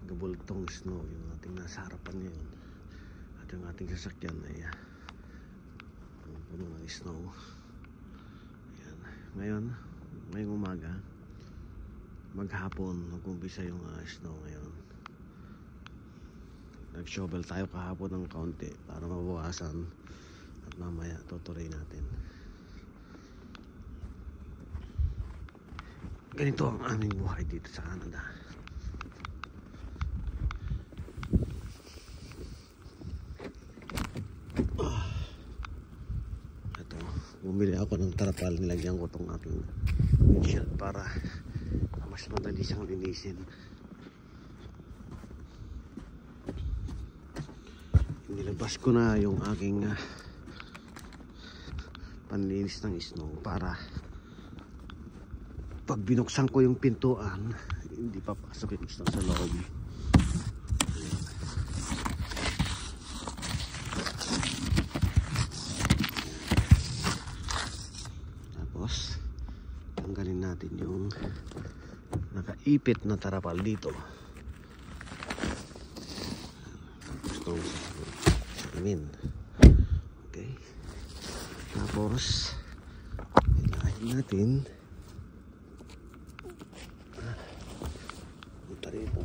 gabultong snow yung ating nasa harapan ngayon. At yung ating sasakyan ay puno ng snow. Ayan. Ngayong umaga, maghapon nag-umpisa yung snow ngayon. Nag-shovel tayo kahapon ng kaunti para mabawasan at mamaya tutuloy natin. Ganito ang aming buhay dito sa Canada. Ito, bumili ako ng tarapal, nilagyan ko itong aking windshield para mas madali siyang linisin. Nilabas ko na yung aking panlinis ng snow para pag binuksan ko yung pintuan, hindi papasok yung snow sa loob. Tapos tanggalin natin yung nakaipit na tarapal dito. Gusto sa amin. Okay. Tapos ilahin natin rito.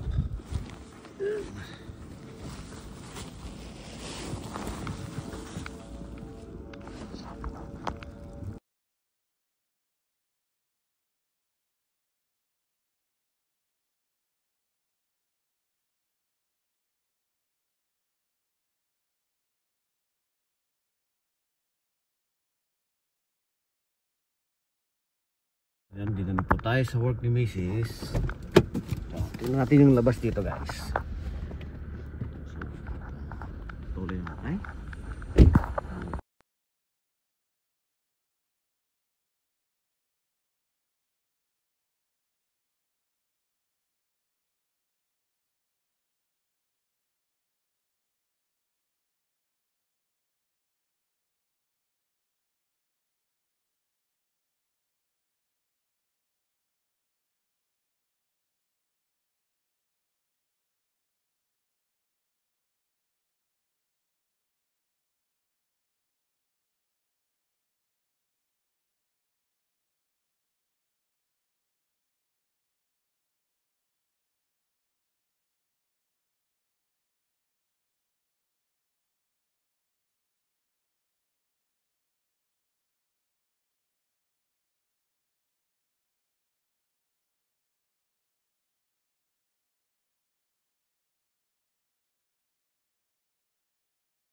Ayan, dito na po tayo sa work ni Mrs. Tingnan natin yung labas dito, guys. So, tuloy natin.